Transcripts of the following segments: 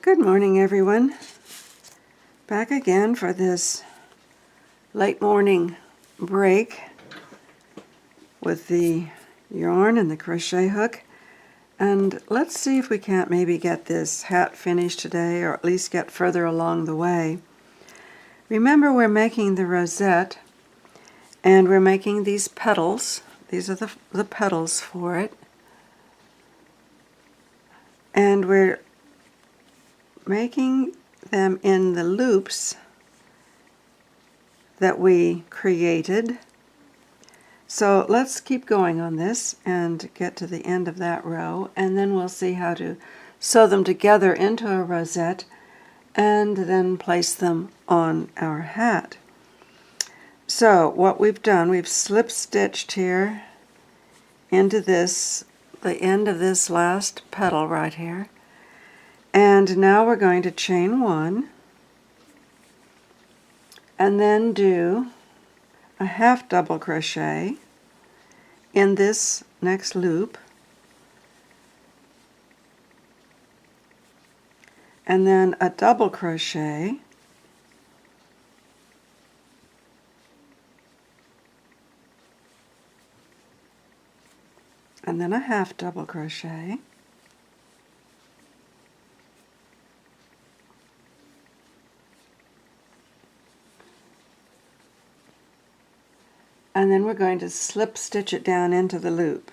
Good morning, everyone. Back again for this late morning break with the yarn and the crochet hook. And let's see if we can't maybe get this hat finished today, or at least get further along the way. Remember, we're making the rosette, and we're making these petals. These are the petals for it. And we're making them in the loops that we created. So let's keep going on this and get to the end of that row, and then we'll see how to sew them together into a rosette and then place them on our hat. So what we've done, we've slip stitched here into this, the end of this last petal right here. And now we're going to chain one and then do a half double crochet in this next loop, and then a double crochet, and then a half double crochet, and then we're going to slip stitch it down into the loop.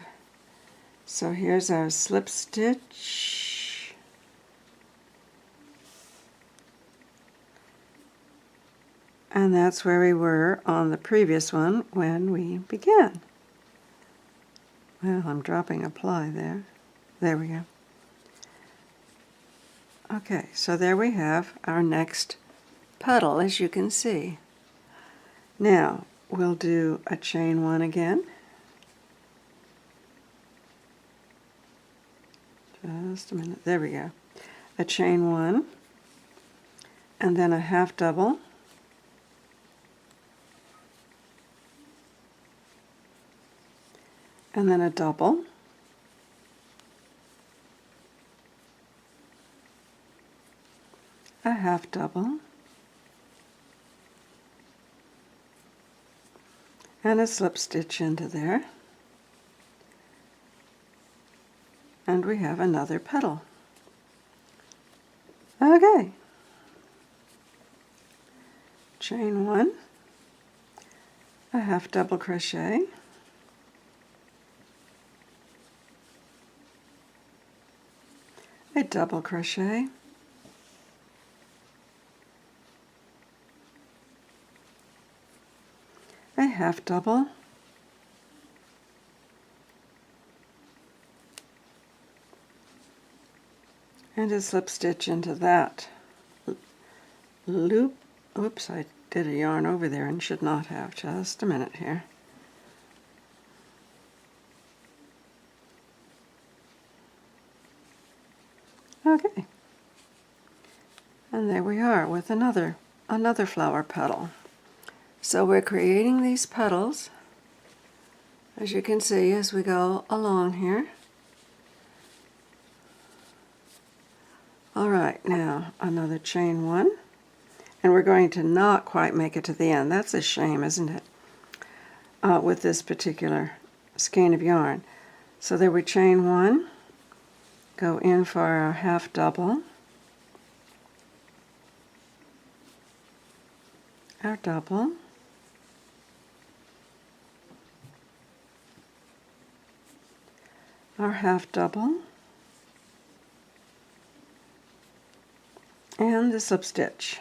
So here's our slip stitch, and that's where we were on the previous one when we began. Well, I'm dropping a ply there. There we go. Okay, so there we have our next petal, as you can see. Now we'll do a chain one again. Just a minute. There we go. A chain one, and then a half double, and then a double, a half double, and a slip stitch into there, and we have another petal. Okay, chain one, a half double crochet, a double crochet, a half double, and a slip stitch into that loop. Oops, I did a yarn over there and should not have. Just a minute here. Okay, and there we are with another flower petal. So we're creating these petals, as you can see, as we go along here. All right, now another chain one, and we're going to not quite make it to the end. That's a shame, isn't it, with this particular skein of yarn. So there we chain one, go in for our half double, our double, our half double, and the slip stitch.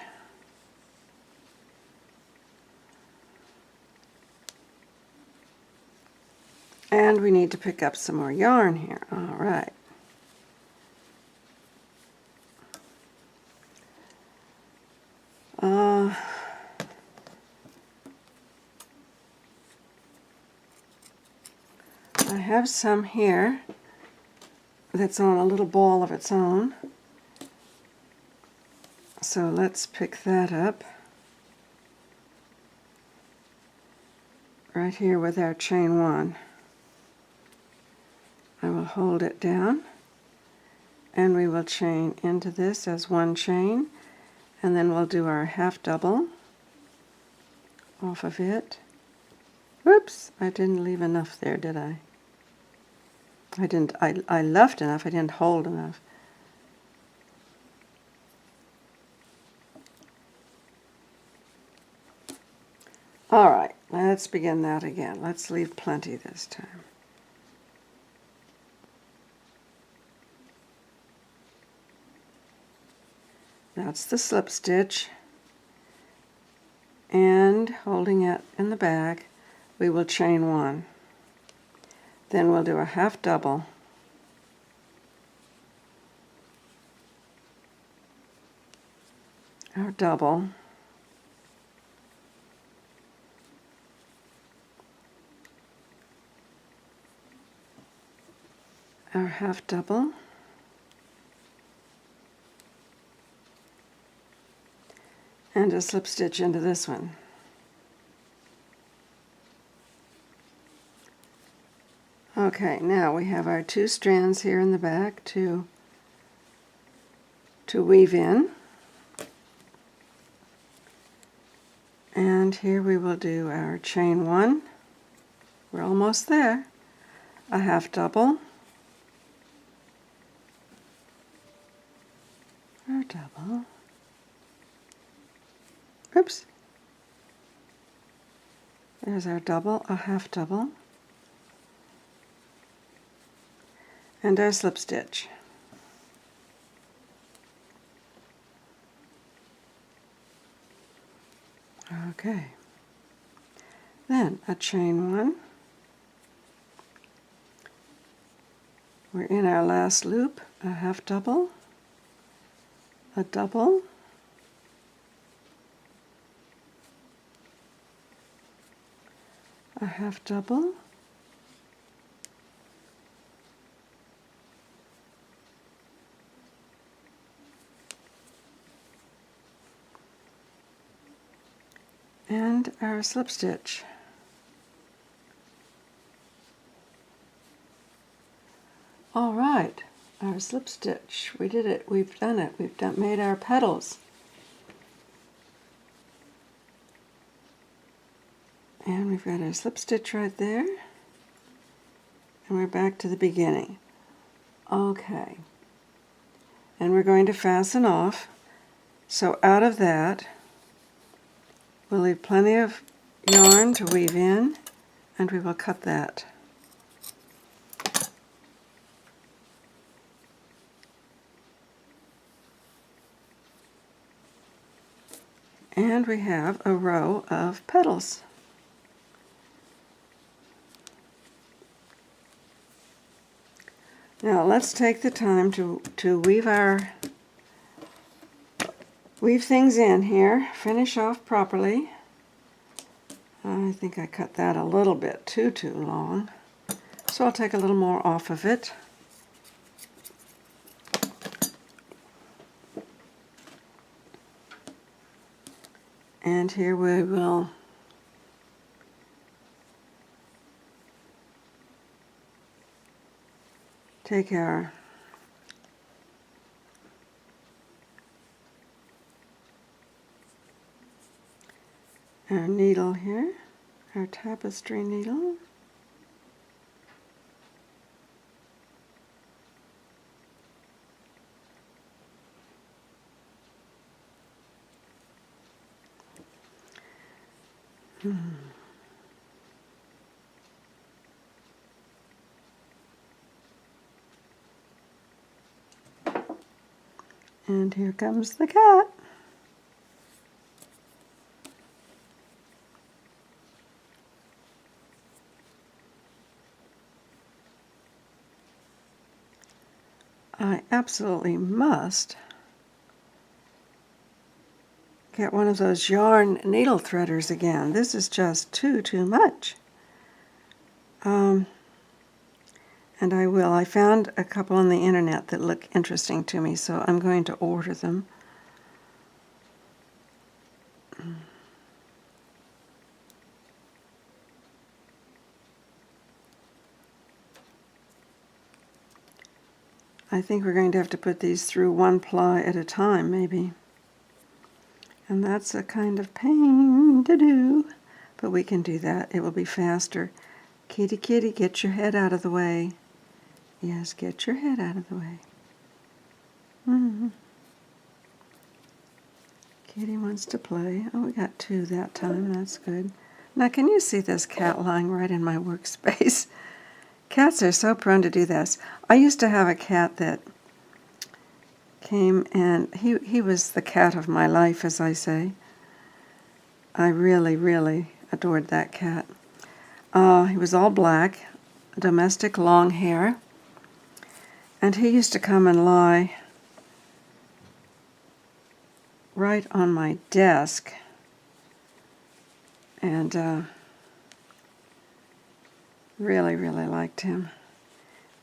And we need to pick up some more yarn here. All right. I have some here that's on a little ball of its own. So let's pick that up right here with our chain one. I will hold it down and we will chain into this as one chain, and then we'll do our half double off of it. Whoops, I didn't leave enough there, did I? I left enough, I didn't hold enough. All right, let's begin that again. Let's leave plenty this time. That's the slip stitch, and holding it in the back, we will chain one. Then we'll do a half double, our double, our half double, and a slip stitch into this one. Okay, now we have our two strands here in the back to weave in. And here we will do our chain one. We're almost there. A half double, our double, oops, there's our double, a half double, and our slip stitch. Okay, then a chain one. We're in our last loop, a half double, a double, a half double, and our slip stitch. All right, our slip stitch. We did it. We've done it. We've made our petals. And we've got our slip stitch right there. And we're back to the beginning. Okay. And we're going to fasten off. So out of that, we'll leave plenty of yarn to weave in, and we will cut that. And we have a row of petals. Now let's take the time to weave things in here, finish off properly. I think I cut that a little bit too long, so I'll take a little more off of it. And here we will take our needle here, our tapestry needle, and here comes the cat. I absolutely must get one of those yarn needle threaders again. This is just too much. And I will. I found a couple on the internet that look interesting to me, so I'm going to order them. I think we're going to have to put these through one ply at a time, maybe. And that's a kind of pain to do, but we can do that. It will be faster. Kitty, kitty, get your head out of the way. Yes, get your head out of the way. Mm-hmm. Kitty wants to play. Oh, we got 2 that time. That's good. Now, can you see this cat lying right in my workspace? Cats are so prone to do this. I used to have a cat that came, and he was the cat of my life, as I say. I really, really adored that cat. He was all black, domestic long hair, and he used to come and lie right on my desk, and really, really liked him.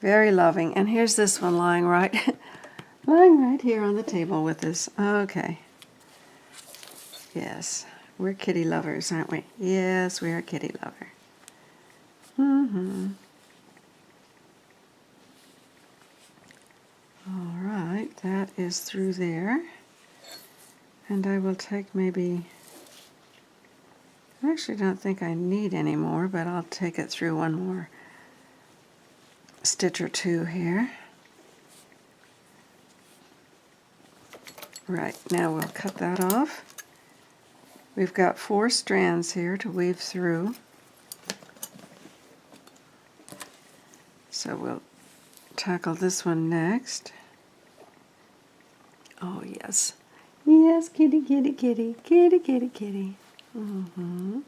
Very loving. And here's this one lying right here on the table with us. Okay. Yes, we're kitty lovers, aren't we? Yes, we're a kitty lover. Mm-hmm. All right, that is through there. And I will take maybe, I actually don't think I need any more, but I'll take it through one more stitch or 2 here. Right, now we'll cut that off. We've got 4 strands here to weave through. So we'll tackle this one next. Oh, yes. Yes, kitty, kitty, kitty, kitty, kitty, kitty. Mm-hmm.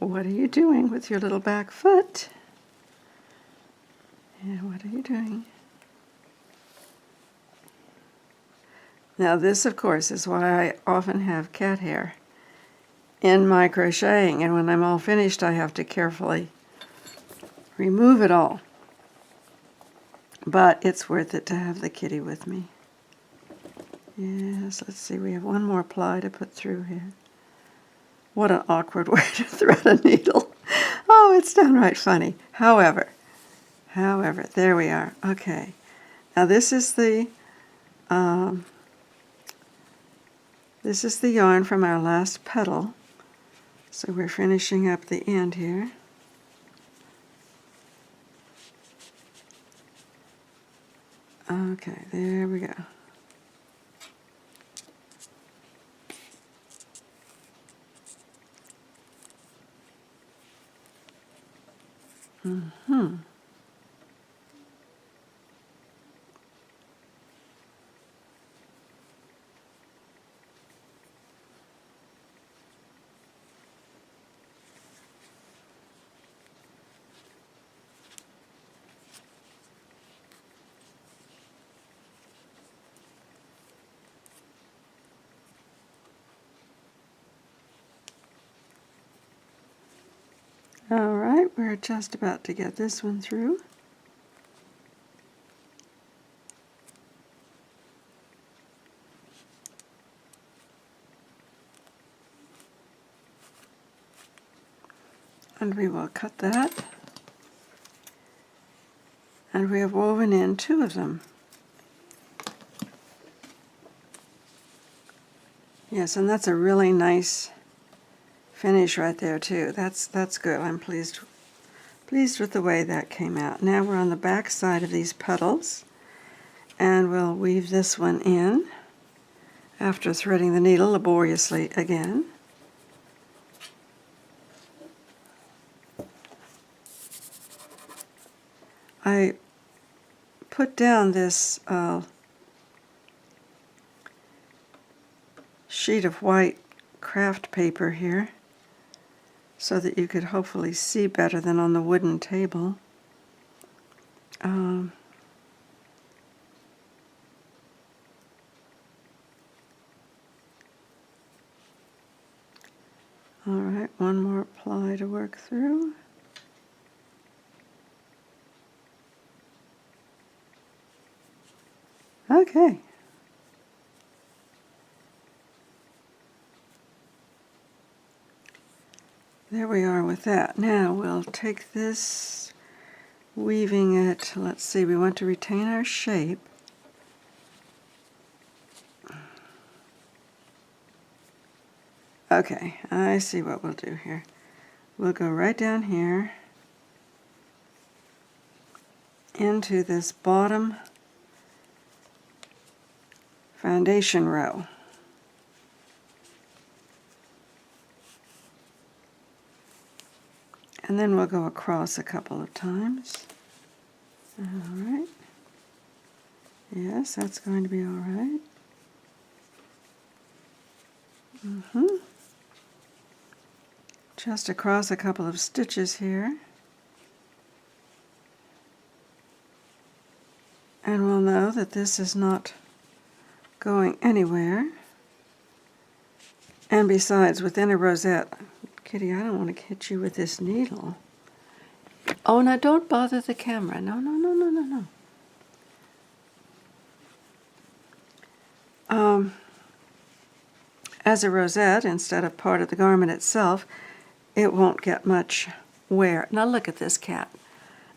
What are you doing with your little back foot? Yeah, what are you doing? Now this, of course, is why I often have cat hair in my crocheting, and when I'm all finished I have to carefully remove it all. But it's worth it to have the kitty with me. Yes, let's see, we have 1 more ply to put through here. What an awkward way to thread a needle. Oh, it's downright funny. However, there we are. Okay. Now this is the yarn from our last petal. So we're finishing up the end here. Okay, there we go. Mm-hmm. All right, we're just about to get this one through. And we will cut that. And we have woven in 2 of them. Yes, and that's a really nice finish right there too. That's good. I'm pleased with the way that came out. Now we're on the back side of these petals, and we'll weave this one in after threading the needle laboriously again. I put down this sheet of white craft paper here so that you could hopefully see better than on the wooden table. All right, 1 more ply to work through. Okay. There we are with that. Now we'll take this, weaving it, let's see, we want to retain our shape. Okay, I see what we'll do here. We'll go right down here into this bottom foundation row. And then we'll go across a couple of times. All right. Yes, that's going to be all right. Just across a couple of stitches here. And we'll know that this is not going anywhere. And besides, within a rosette, Kitty, I don't want to hit you with this needle. Oh, now don't bother the camera. No, no, no, no, no, no. As a rosette, instead of part of the garment itself, it won't get much wear. Now look at this cat.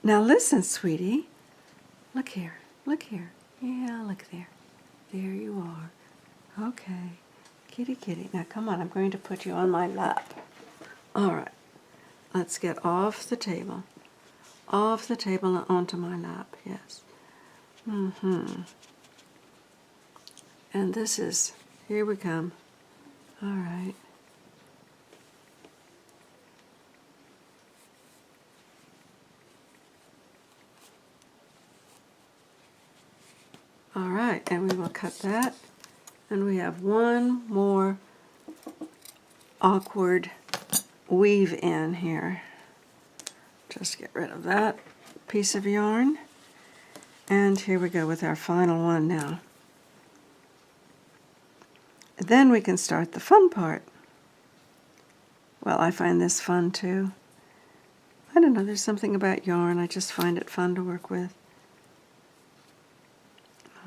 Now listen, sweetie. Look here. Look here. Yeah, look there. There you are. Okay. Kitty, kitty. Now come on, I'm going to put you on my lap. All right. Let's get off the table. Off the table and onto my lap, yes. And this is, here we come. All right. All right, and we will cut that. And we have one more awkward weave in here. Just get rid of that piece of yarn. And here we go with our final one now. Then we can start the fun part. Well, I find this fun too. I don't know, there's something about yarn, I just find it fun to work with.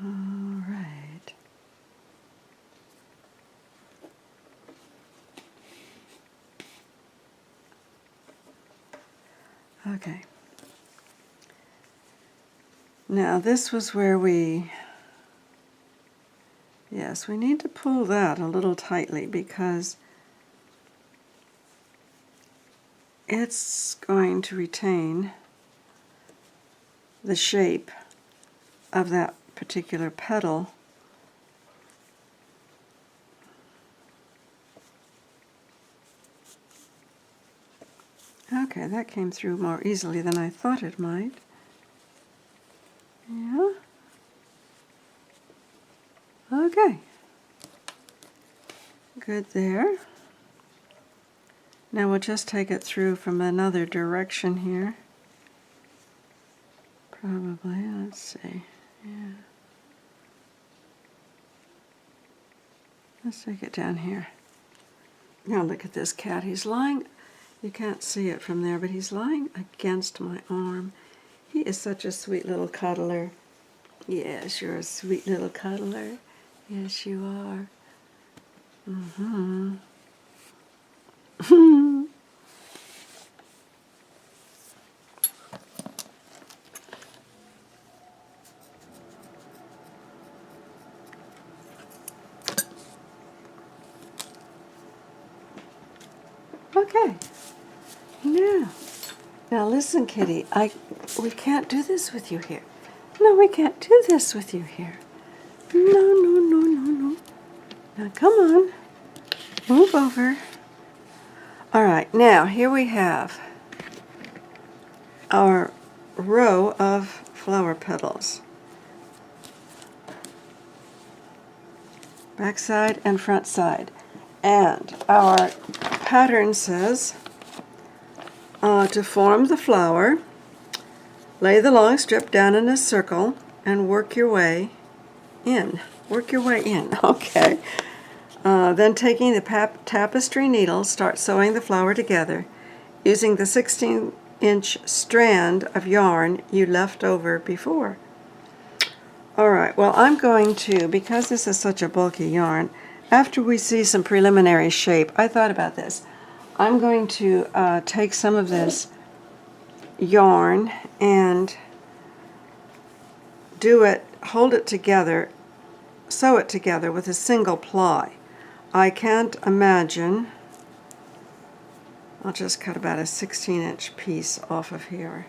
All right. Okay. Now this was where we, yes, we need to pull that a little tightly because it's going to retain the shape of that particular petal. Okay, that came through more easily than I thought it might. Yeah. Okay. Good there. Now we'll just take it through from another direction here. Probably, let's see. Yeah. Let's take it down here. Now look at this cat. He's lying, you can't see it from there, but he's lying against my arm. He is such a sweet little cuddler. Yes, you're a sweet little cuddler. Yes, you are. Okay. Now listen, kitty. We can't do this with you here. No, we can't do this with you here. No, no, no, no, no. Now come on. Move over. All right, now here we have our row of flower petals. Back side and front side. And our pattern says to form the flower, lay the long strip down in a circle and work your way in. Work your way in, okay. Then taking the tapestry needle, start sewing the flower together using the 16-inch strand of yarn you left over before. All right, well, I'm going to, because this is such a bulky yarn, after we see some preliminary shape, I thought about this. I'm going to take some of this yarn and hold it together, sew it together with a single ply. I can't imagine, I'll just cut about a 16-inch piece off of here.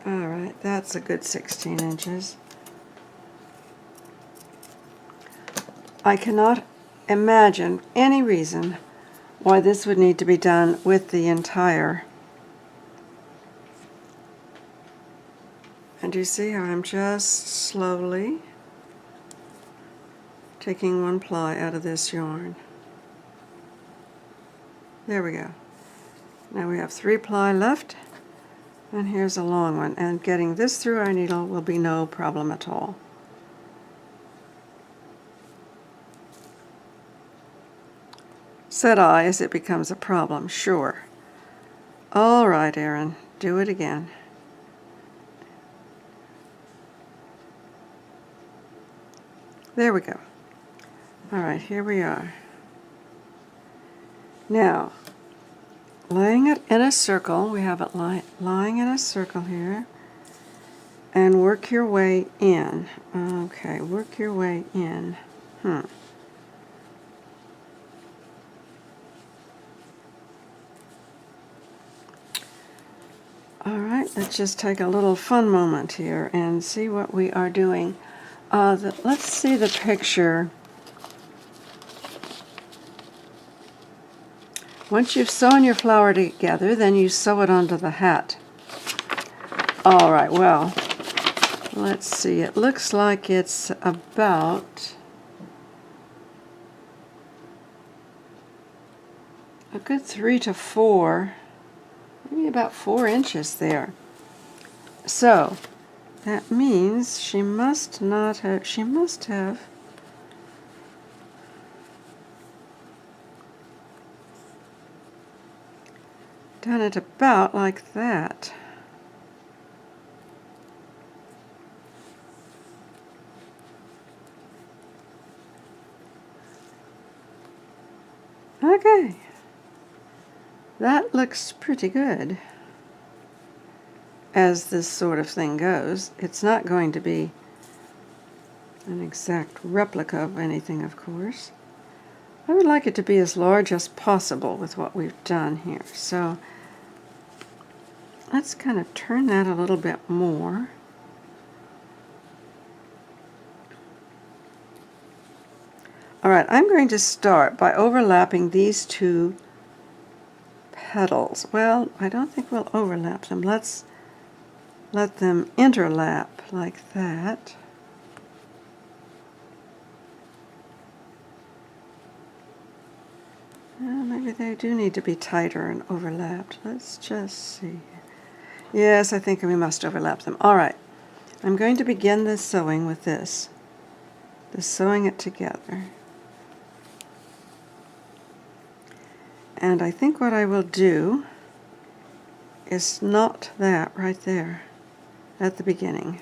Alright, that's a good 16 inches. I cannot imagine any reason why this would need to be done with the entire. And you see how I'm just slowly taking one ply out of this yarn. There we go. Now we have 3 ply left, and here's a long one, and getting this through our needle will be no problem at all. Said I, as it becomes a problem. Sure. All right, Erin, do it again. There we go. All right, here we are. Now, laying it in a circle, we have it lying in a circle here, and work your way in. Okay, work your way in. All right, let's just take a little fun moment here and see what we are doing. Let's see the picture. Once you've sewn your flower together, then you sew it onto the hat. All right, well, let's see. It looks like it's about a good 3 to 4, maybe about 4 inches there. So that means she must have done it about like that. Okay, that looks pretty good as this sort of thing goes. It's not going to be an exact replica of anything, of course. I would like it to be as large as possible with what we've done here. So let's kind of turn that a little bit more. All right, I'm going to start by overlapping these 2 petals. Well, I don't think we'll overlap them. Let's let them interlap like that. Well, maybe they do need to be tighter and overlapped. Let's just see. Yes, I think we must overlap them. All right, I'm going to begin the sewing with this. The sewing it together. And I think what I will do is knot that right there at the beginning.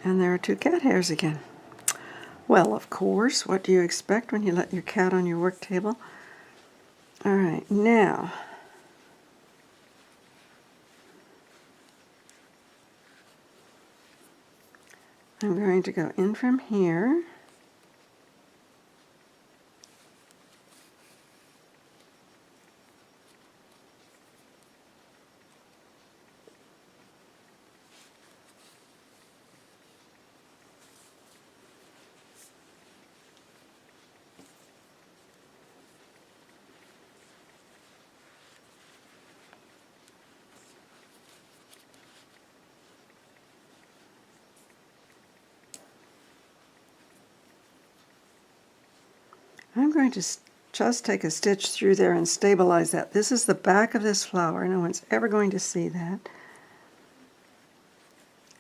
And there are 2 cat hairs again. Well, of course, what do you expect when you let your cat on your work table? All right, now I'm going to go in from here. I'm going to just take a stitch through there and stabilize that. This is the back of this flower. No one's ever going to see that.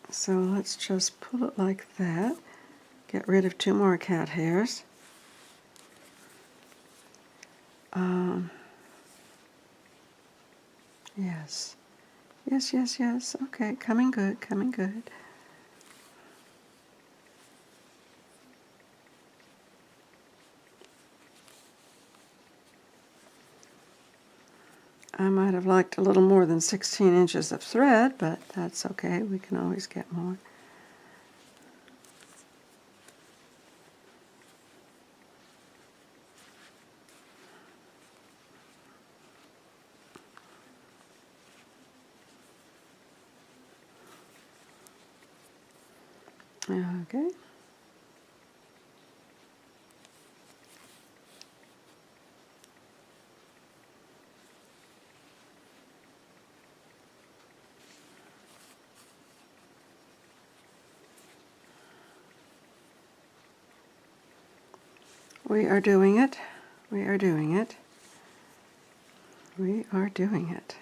So let's just pull it like that. Get rid of 2 more cat hairs. Yes. Yes, yes, yes. Okay, coming good, coming good. I might have liked a little more than 16 inches of thread, but that's okay. We can always get more. Okay. We are doing it. We are doing it. We are doing it.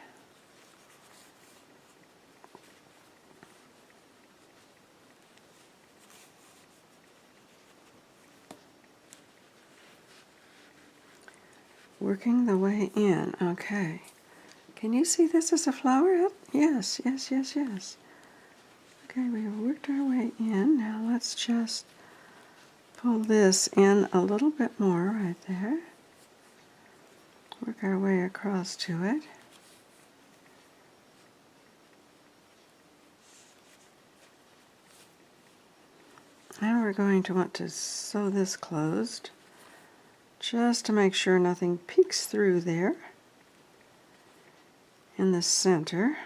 Working the way in. Okay. Can you see this as a flower? Yes, yes, yes, yes. Okay, we have worked our way in. Now let's just pull this in a little bit more right there. Work our way across to it. And we're going to want to sew this closed just to make sure nothing peeks through there in the center.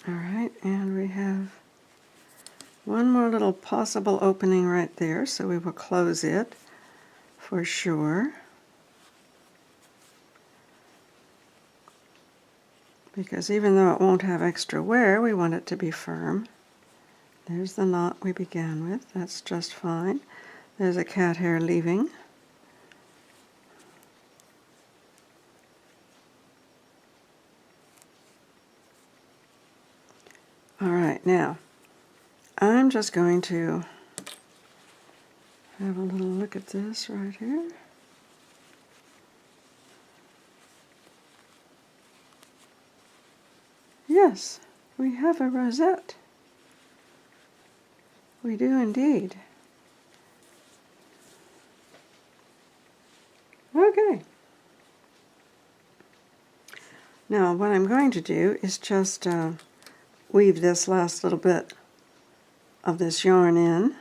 All right, and we have one more little possible opening right there, so we will close it for sure. Because even though it won't have extra wear, we want it to be firm. There's the knot we began with. That's just fine. There's a cat hair leaving. All right, now I'm just going to have a little look at this right here. Yes, we have a rosette. We do indeed. Okay. Now what I'm going to do is just weave this last little bit of this yarn in,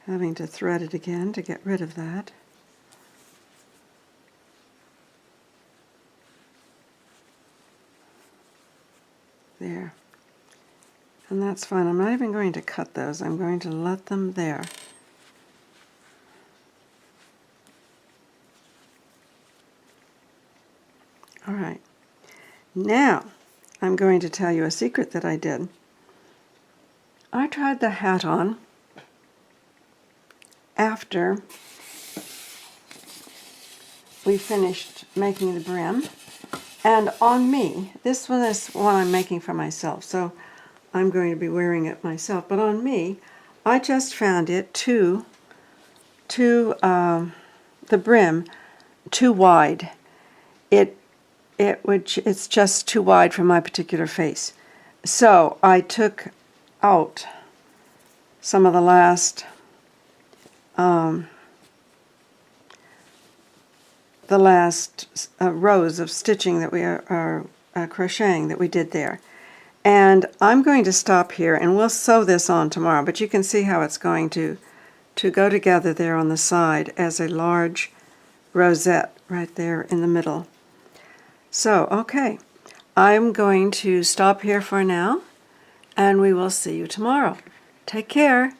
having to thread it again to get rid of that. There. And that's fine. I'm not even going to cut those. I'm going to let them there. All right. Now, I'm going to tell you a secret that I did. I tried the hat on after we finished making the brim. And on me, this one is one I'm making for myself, so I'm going to be wearing it myself. But on me, I just found it the brim too wide. It's just too wide for my particular face. So I took out some of the last rows of stitching that we are crocheting that we did there. And I'm going to stop here and we'll sew this on tomorrow, but you can see how it's going to go together there on the side as a large rosette right there in the middle. So, okay, I'm going to stop here for now and we will see you tomorrow. Take care.